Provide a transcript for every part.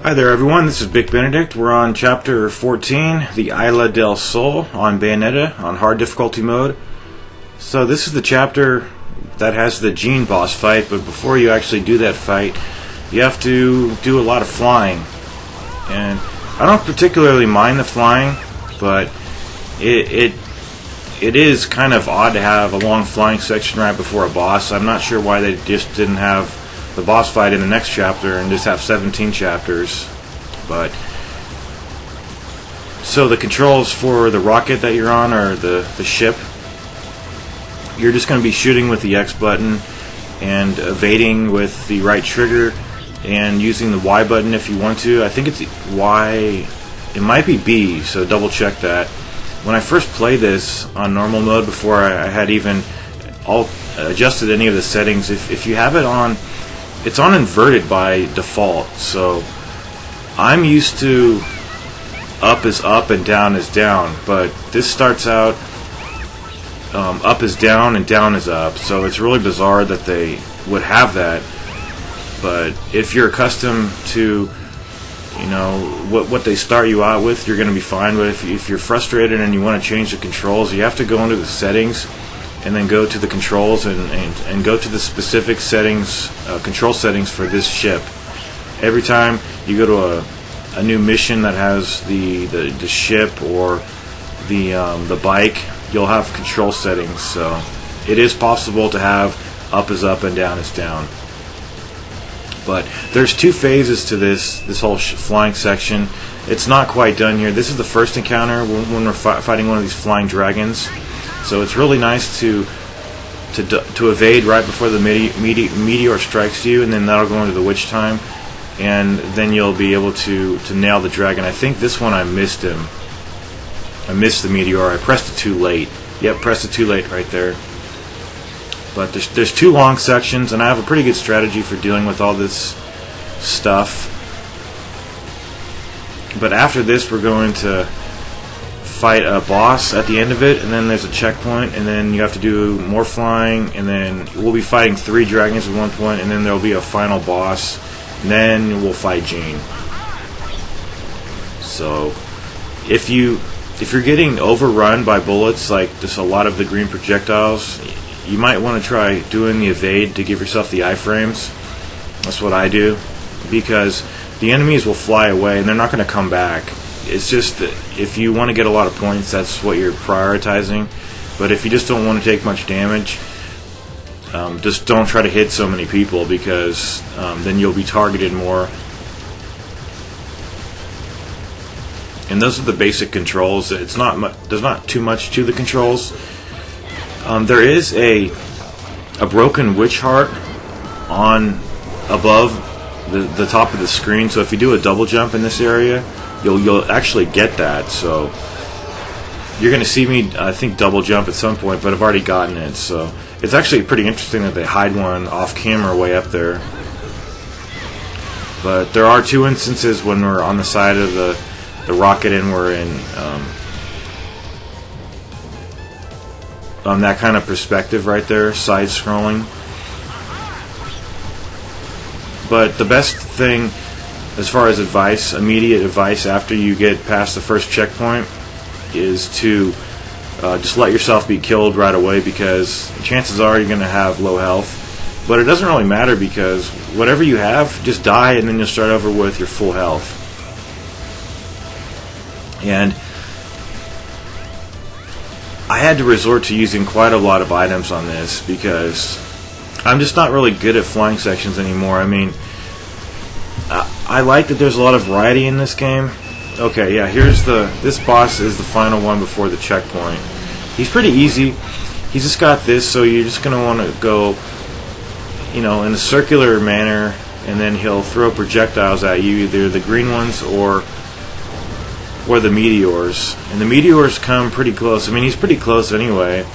Hi there everyone, this is Big Benedict. We're on chapter 14, the Isla del Sol on Bayonetta on hard difficulty mode. So this is the chapter that has the Gene boss fight, but before you actually do that fight, you have to do a lot of flying. And I don't particularly mind the flying, but it is kind of odd to have a long flying section right before a boss. I'm not sure why they just didn't have the boss fight in the next chapter and just have 17 chapters. But so the controls for the rocket that you're on, or the ship, you're just going to be shooting with the X button and evading with the right trigger and using the Y button if you want to. I think it's Y, it might be B, so double check that. When I first played this on normal mode, before I had even adjusted any of the settings, if you have it on, it's on inverted by default, so I'm used to up is up and down is down, but this starts out up is down and down is up, so it's really bizarre that they would have that. But if you're accustomed to, you know, what they start you out with, you're going to be fine. But if you're frustrated and you want to change the controls, you have to go into the settings and then go to the controls and go to the specific settings, control settings for this ship. Every time you go to a new mission that has the ship or the bike, you'll have control settings. So it is possible to have up is up and down is down. But there's two phases to this whole flying section. It's not quite done here. This is the first encounter when we're fighting one of these flying dragons. So it's really nice to evade right before the meteor strikes you, and then that'll go into the witch time, and then you'll be able to nail the dragon. I think this one I missed him. I missed the meteor. I pressed it too late. Yep, pressed it too late right there. But there's two long sections, and I have a pretty good strategy for dealing with all this stuff. But after this, we're going to fight a boss at the end of it, and then there's a checkpoint, and then you have to do more flying, and then we'll be fighting 3 dragons at one point, and then there'll be a final boss, and then we'll fight Gene. So if you're getting overrun by bullets, like just a lot of the green projectiles, you might want to try doing the evade to give yourself the iframes. That's what I do, because the enemies will fly away and they're not going to come back. It's just that if you want to get a lot of points, that's what you're prioritizing. But if you just don't want to take much damage, just don't try to hit so many people, because then you'll be targeted more. And those are the basic controls. There's not too much to the controls. There is a broken witch heart on above the top of the screen. So if you do a double jump in this area, you'll actually get that. So you're going to see me, I think, double jump at some point, but I've already gotten it. So it's actually pretty interesting that they hide one off camera way up there. But there are 2 instances when we're on the side of the rocket and we're in that kind of perspective right there, side scrolling. But the best thing as far as advice, immediate advice after you get past the first checkpoint, is to just let yourself be killed right away, because chances are you're going to have low health. But it doesn't really matter, because whatever you have, just die and then you'll start over with your full health. And I had to resort to using quite a lot of items on this, because I'm just not really good at flying sections anymore. I mean, I like that there's a lot of variety in this game. Okay, yeah, this boss is the final one before the checkpoint. He's pretty easy. He's just got this, so you're just going to want to go, in a circular manner, and then he'll throw projectiles at you, either the green ones or the meteors. And the meteors come pretty close. I mean, he's pretty close anyway.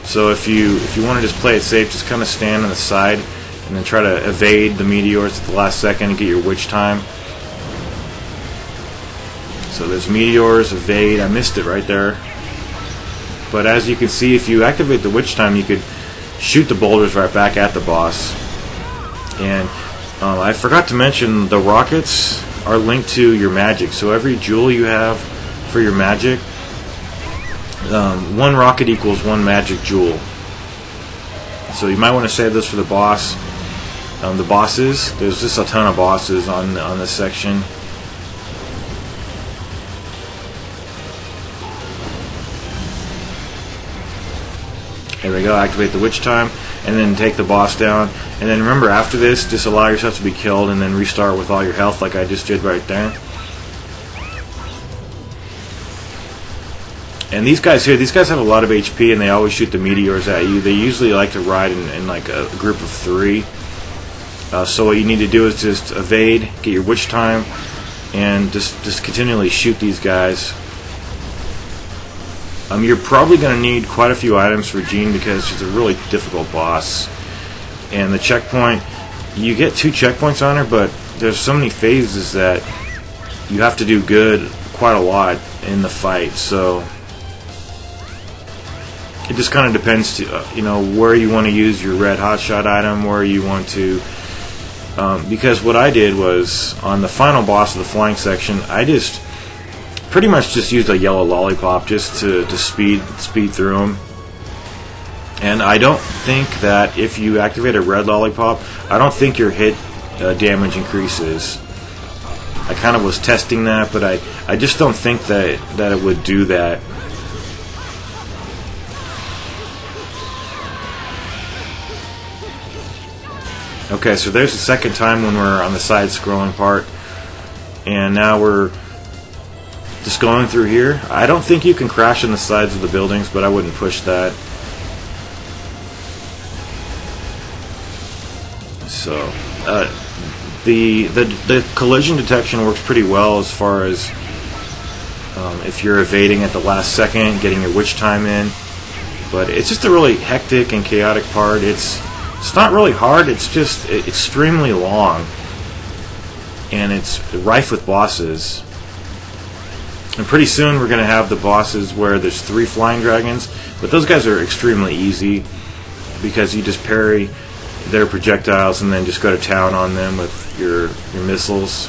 So if you want to just play it safe, just kind of stand on the side and then try to evade the meteors at the last second and get your witch time. So there's meteors, evade. I missed it right there. But as you can see, if you activate the witch time, you could shoot the boulders right back at the boss. And I forgot to mention the rockets are linked to your magic. So every jewel you have for your magic, one rocket equals one magic jewel. So you might want to save this for the boss. The bosses, there's just a ton of bosses on this section. There we go, activate the witch time, and then take the boss down. And then remember, after this, just allow yourself to be killed and then restart with all your health like I just did right there. And these guys here, these guys have a lot of HP and they always shoot the meteors at you. They usually like to ride in like a group of 3. So what you need to do is just evade, get your witch time, and just continually shoot these guys. You're probably going to need quite a few items for Jean because she's a really difficult boss. And the checkpoint, you get 2 checkpoints on her, but there's so many phases that you have to do good quite a lot in the fight. So it just kind of depends to where you want to use your red hotshot item, where you want to. Because what I did was on the final boss of the flying section, I just pretty much just used a yellow lollipop just to speed through them. And I don't think that if you activate a red lollipop, I don't think your hit damage increases. I kind of was testing that, but I just don't think that it would do that. Okay, so there's the second time when we're on the side-scrolling part, and now we're just going through here. I don't think you can crash on the sides of the buildings, but I wouldn't push that. So the collision detection works pretty well as far as if you're evading at the last second, getting your witch time in. But it's just a really hectic and chaotic part. It's not really hard. It's just extremely long, and it's rife with bosses. And pretty soon we're going to have the bosses where there's 3 flying dragons, but those guys are extremely easy because you just parry their projectiles and then just go to town on them with your missiles.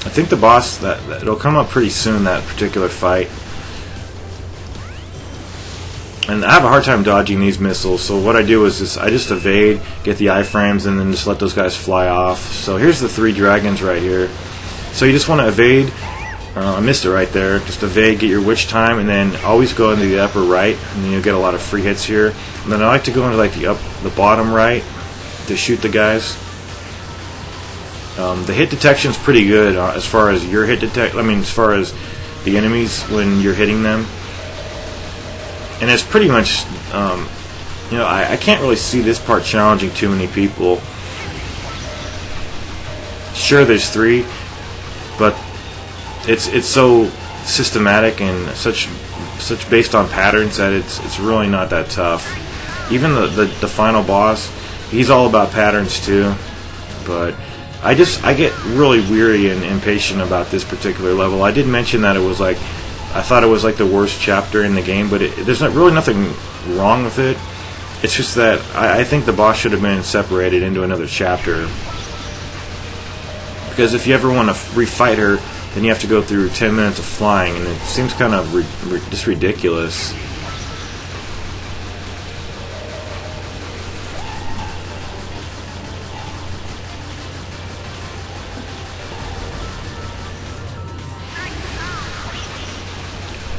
I think the boss, that it'll come up pretty soon, that particular fight. And I have a hard time dodging these missiles, so what I do is I just evade, get the iframes, and then just let those guys fly off. So here's the 3 dragons right here. So you just want to evade. I missed it right there. Just evade, get your witch time, and then always go into the upper right, and then you'll get a lot of free hits here. And then I like to go into like the bottom right to shoot the guys. The hit detection is pretty good as far as your hit detect. I mean, as far as the enemies when you're hitting them. And it's pretty much, I can't really see this part challenging too many people. Sure, there's 3, but it's so systematic and such based on patterns that it's really not that tough. Even the final boss, he's all about patterns too. But I get really weary and impatient about this particular level. I did mention that it was like, I thought it was like the worst chapter in the game, but there's really nothing wrong with it. It's just that I think the boss should have been separated into another chapter. Because if you ever want to refight her, then you have to go through 10 minutes of flying, and it seems kind of just ridiculous.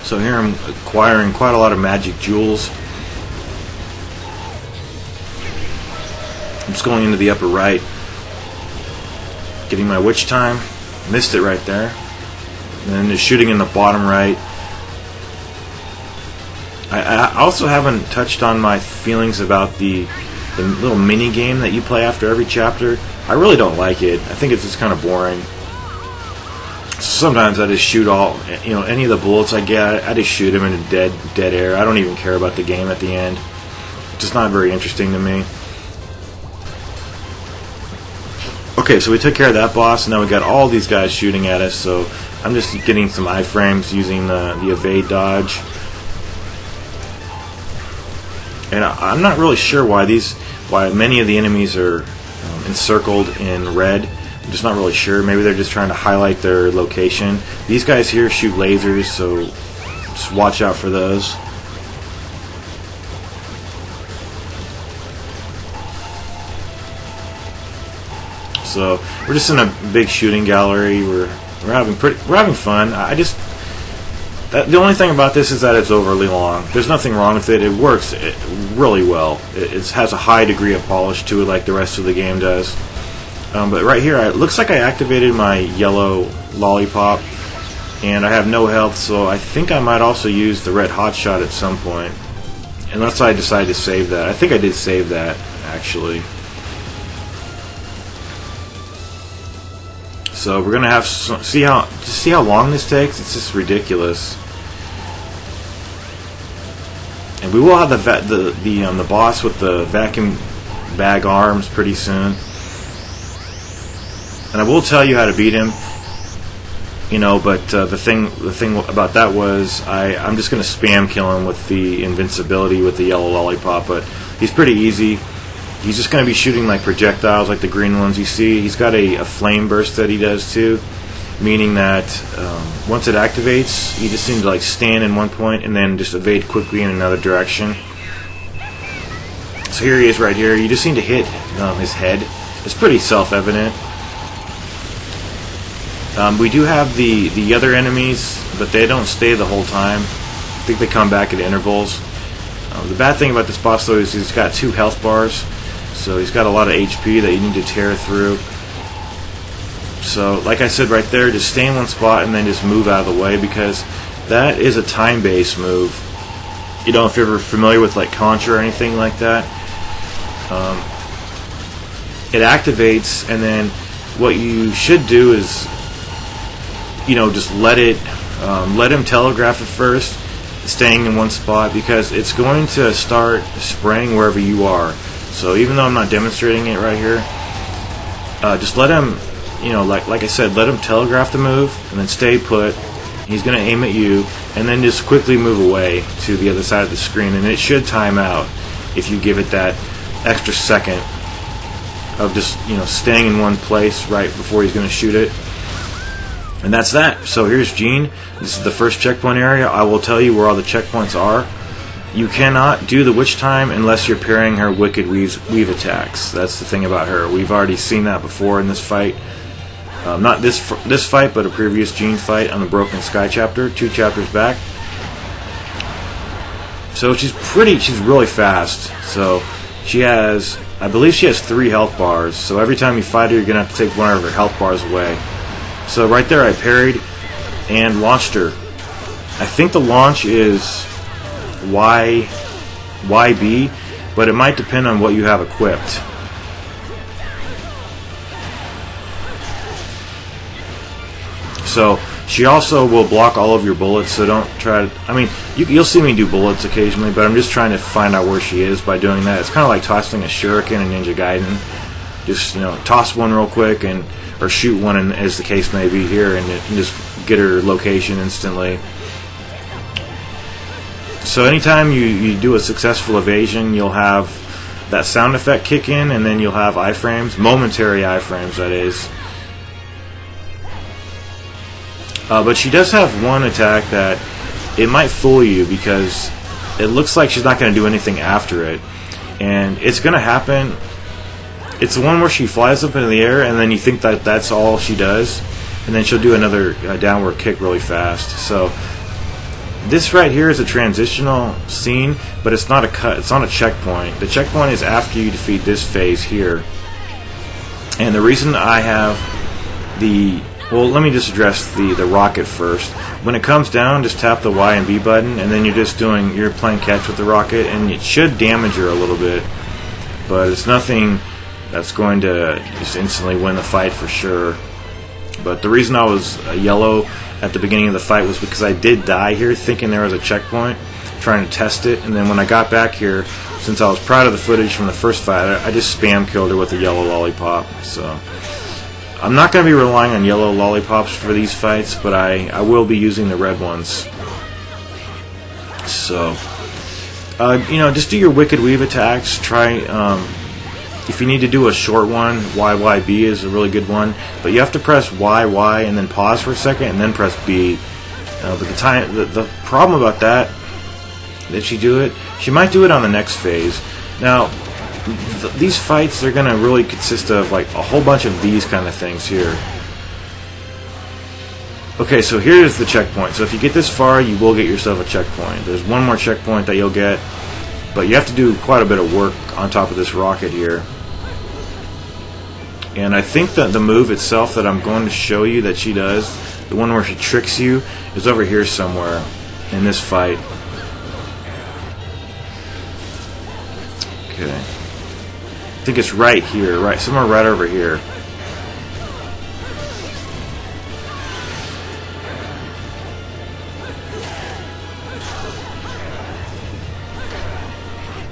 So here I'm acquiring quite a lot of magic jewels. I'm just going into the upper right, getting my witch time. Missed it right there. And then just shooting in the bottom right. I also haven't touched on my feelings about the little mini game that you play after every chapter. I really don't like it. I think it's just kind of boring. Sometimes I just shoot any of the bullets I get, I just shoot them into dead air. I don't even care about the game at the end. It's just not very interesting to me. Okay, so we took care of that boss, and now we got all these guys shooting at us, so I'm just getting some iframes using the evade dodge. And I'm not really sure why many of the enemies are encircled in red. I'm just not really sure. Maybe they're just trying to highlight their location. These guys here shoot lasers, so just watch out for those. So we're just in a big shooting gallery. We're having fun. The only thing about this is that it's overly long. There's nothing wrong with it. It works really well. It has a high degree of polish to it, like the rest of the game does. But right here, it looks like I activated my yellow lollipop, and I have no health, so I think I might also use the red hotshot at some point, unless I decide to save that. I think I did save that, actually. So we're gonna have see how long this takes. It's just ridiculous. And we will have the boss with the vacuum bag arms pretty soon. And I will tell you how to beat him. But the thing about that was I'm just gonna spam kill him with the invincibility with the yellow lollipop. But he's pretty easy. He's just going to be shooting like projectiles, like the green ones you see. He's got a flame burst that he does too, meaning that once it activates, you just seem to like stand in one point and then just evade quickly in another direction. So here he is right here. You just need to hit his head. It's pretty self-evident. We do have the other enemies, but they don't stay the whole time. I think they come back at intervals. The bad thing about this boss though is he's got 2 health bars. So he's got a lot of HP that you need to tear through. So like I said right there, just stay in one spot and then just move out of the way, because that is a time-based move. If you're ever familiar with like Contra or anything like that, it activates, and then what you should do is just let him telegraph it first, staying in one spot, because it's going to start spraying wherever you are. So even though I'm not demonstrating it right here, just let him, like I said, let him telegraph the move and then stay put. He's going to aim at you and then just quickly move away to the other side of the screen, and it should time out if you give it that extra second of just staying in one place right before he's going to shoot it. And that's that. So here's Jean. This is the first checkpoint area. I will tell you where all the checkpoints are. You cannot do the witch time unless you're parrying her wicked weave attacks. That's the thing about her. We've already seen that before in this fight. Not this fight, but a previous Jean fight on the Broken Sky chapter, 2 chapters back. So she's really fast. So I believe she has 3 health bars. So every time you fight her, you're gonna have to take one of her health bars away. So right there, I parried and launched her. I think the launch is YB, but it might depend on what you have equipped. So she also will block all of your bullets, so don't try to... you'll see me do bullets occasionally, but I'm just trying to find out where she is by doing that. It's kind of like tossing a shuriken in Ninja Gaiden. Just, toss one real quick, or shoot one, as the case may be here, and just get her location instantly. So anytime you do a successful evasion, you'll have that sound effect kick in, and then you'll have iframes, momentary iframes, that is. But she does have one attack that it might fool you, because it looks like she's not going to do anything after it. And it's going to happen. It's the one where she flies up into the air, and then you think that that's all she does, and then she'll do another downward kick really fast. So this right here is a transitional scene, but it's not a cut. It's on a checkpoint. The checkpoint is after you defeat this phase here. And the reason I have let me just address the rocket first. When it comes down, just tap the Y and B button, and then you're playing catch with the rocket, and it should damage her a little bit, but it's nothing that's going to just instantly win the fight for sure. But the reason I was yellow at the beginning of the fight was because I did die here thinking there was a checkpoint, trying to test it, and then when I got back here, since I was proud of the footage from the first fight, I just spam killed her with a yellow lollipop. So I'm not going to be relying on yellow lollipops for these fights, but I will be using the red ones. So You know, just do your wicked weave attacks. Try, if you need to do a short one, YYB is a really good one. But you have to press Y, and then pause for a second, and then press B. But the problem about that she do it, she might do it on the next phase. Now, these fights, they're going to really consist of like a whole bunch of these kind of things here. Okay, so here's the checkpoint. So if you get this far, you will get yourself a checkpoint. There's one more checkpoint that you'll get, but you have to do quite a bit of work on top of this rocket here. And I think that the move itself that I'm going to show you that she does, the one where she tricks you, is over here somewhere in this fight. Okay. I think it's right here, right, somewhere right over here.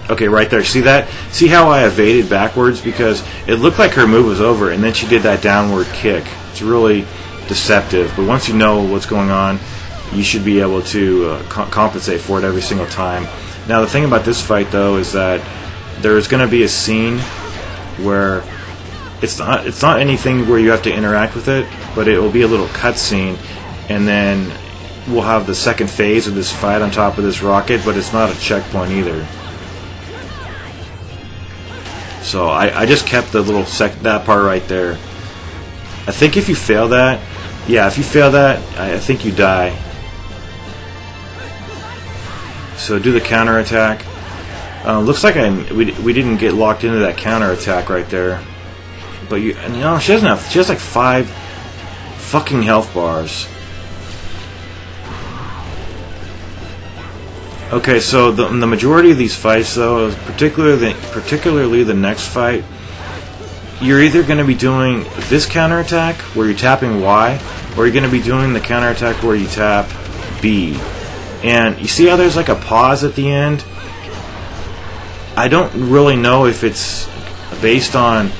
Okay, right there. See that? See how I evaded backwards? Because it looked like her move was over, and then she did that downward kick. It's really deceptive. But once you know what's going on, you should be able to compensate for it every single time. Now, the thing about this fight, though, is that there's going to be a scene where it's not anything where you have to interact with it, but it will be a little cutscene, and then we'll have the second phase of this fight on top of this rocket, but it's not a checkpoint either. So I just kept the little that part right there. I think if you fail that, yeah, if you fail that, I think you die. So do the counterattack. Looks like we didn't get locked into that counterattack right there. But you know, she doesn't have. She has like 5 fucking health bars. Okay, so the majority of these fights, though, particularly the next fight, you're either going to be doing this counterattack where you're tapping Y, or you're going to be doing the counterattack where you tap B. And you see how there's like a pause at the end? I don't really know if it's based on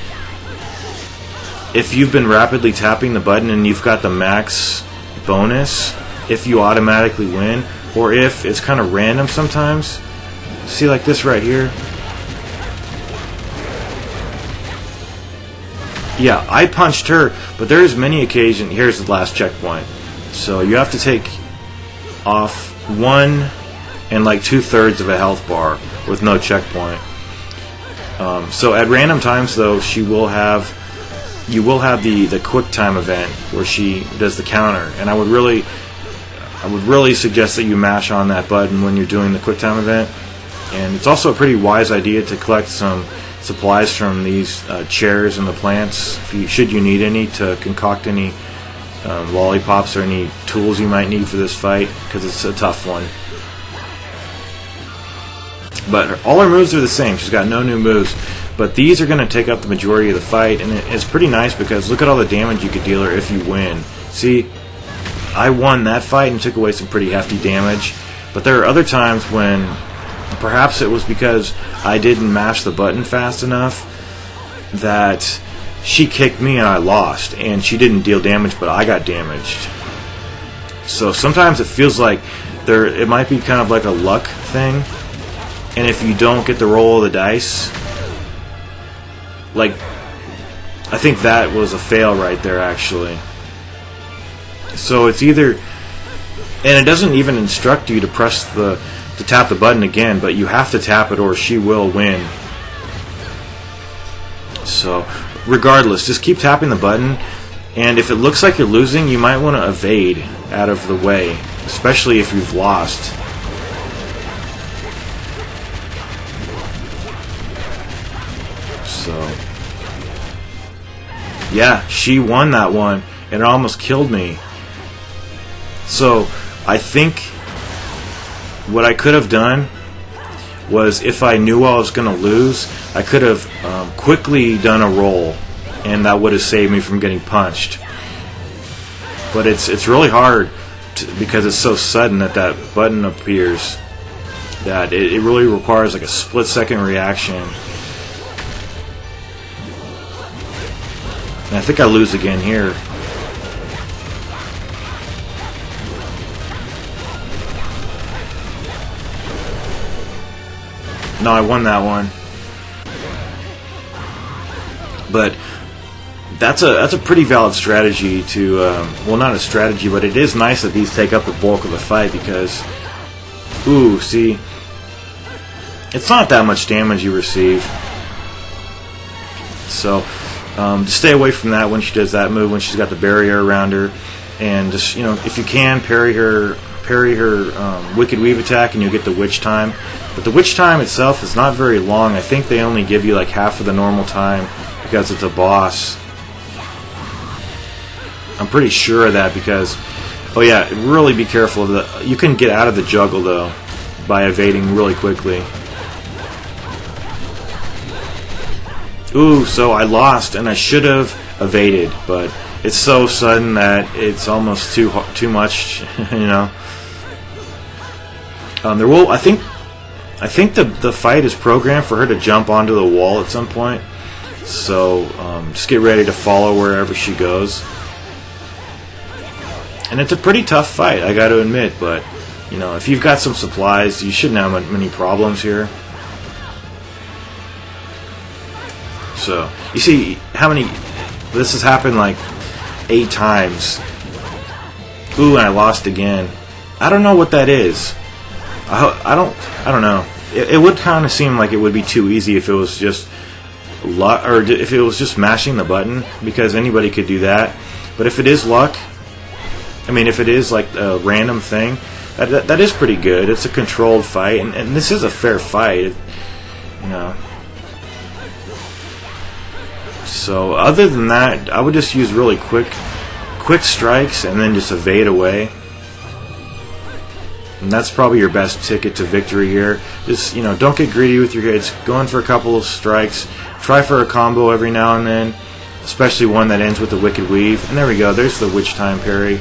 if you've been rapidly tapping the button and you've got the max bonus, if you automatically win, or if it's kind of random sometimes. See, like this right here? Yeah, I punched her, but there's many occasions. Here's the last checkpoint. So you have to take off 1 and like 2/3 of a health bar with no checkpoint. So at random times, though, you will have the quick time event where she does the counter, and I would really suggest that you mash on that button when you're doing the quick time event. And it's also a pretty wise idea to collect some supplies from these chairs and the plants, should you need any, to concoct any lollipops or any tools you might need for this fight, because it's a tough one. But all her moves are the same. She's got no new moves. But these are going to take up the majority of the fight, and it's pretty nice because look at all the damage you could deal her if you win. See, I won that fight and took away some pretty hefty damage. But there are other times when perhaps it was because I didn't mash the button fast enough that she kicked me and I lost, and she didn't deal damage, but I got damaged. So sometimes it feels like it might be kind of like a luck thing, and if you don't get the roll of the dice, like, I think that was a fail right there, actually. So it's either, and it doesn't even instruct you to tap the button again, but you have to tap it or she will win. So regardless, just keep tapping the button, and if it looks like you're losing, you might want to evade out of the way, especially if you've lost. So yeah, she won that one, and it almost killed me. So I think what I could have done was, if I knew I was going to lose, I could have quickly done a roll, and that would have saved me from getting punched. But it's really hard because it's so sudden that button appears, that it really requires like a split-second reaction. And I think I lose again here. No, I won that one. But that's a pretty valid strategy to, well, not a strategy, but it is nice that these take up the bulk of the fight because, ooh, see, it's not that much damage you receive. So, just stay away from that when she does that move, when she's got the barrier around her, and just, you know, if you can, parry her Wicked Weave attack, and you'll get the Witch Time. But the Witch Time itself is not very long. I think they only give you like half of the normal time because it's a boss. I'm pretty sure of that because, oh yeah, really be careful of the. You can get out of the juggle though by evading really quickly. Ooh, so I lost and I should have evaded, but it's so sudden that it's almost too much, you know. I think the fight is programmed for her to jump onto the wall at some point. So just get ready to follow wherever she goes. And it's a pretty tough fight, I got to admit. But you know, if you've got some supplies, you shouldn't have many problems here. So you see how many. This has happened like 8 times. Ooh, and I lost again. I don't know what that is. I don't know. It would kind of seem like it would be too easy if it was just luck, or if it was just mashing the button, because anybody could do that. But if it is luck, I mean, if it is like a random thing, that is pretty good. It's a controlled fight, and this is a fair fight, you know. So other than that, I would just use really quick strikes and then just evade away. And that's probably your best ticket to victory here. Just, you know, don't get greedy with your hits. Go in for a couple of strikes. Try for a combo every now and then, especially one that ends with the Wicked Weave. And there we go. There's the Witch Time parry.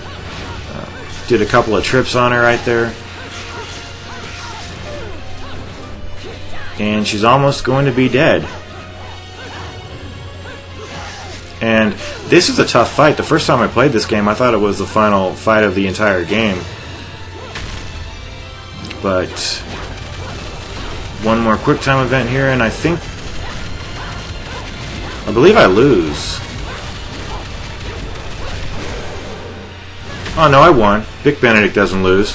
Did a couple of trips on her right there. And she's almost going to be dead. And this is a tough fight. The first time I played this game, I thought it was the final fight of the entire game. But one more quick time event here, and I believe I lose. Oh no, I won. Vic Benedict doesn't lose.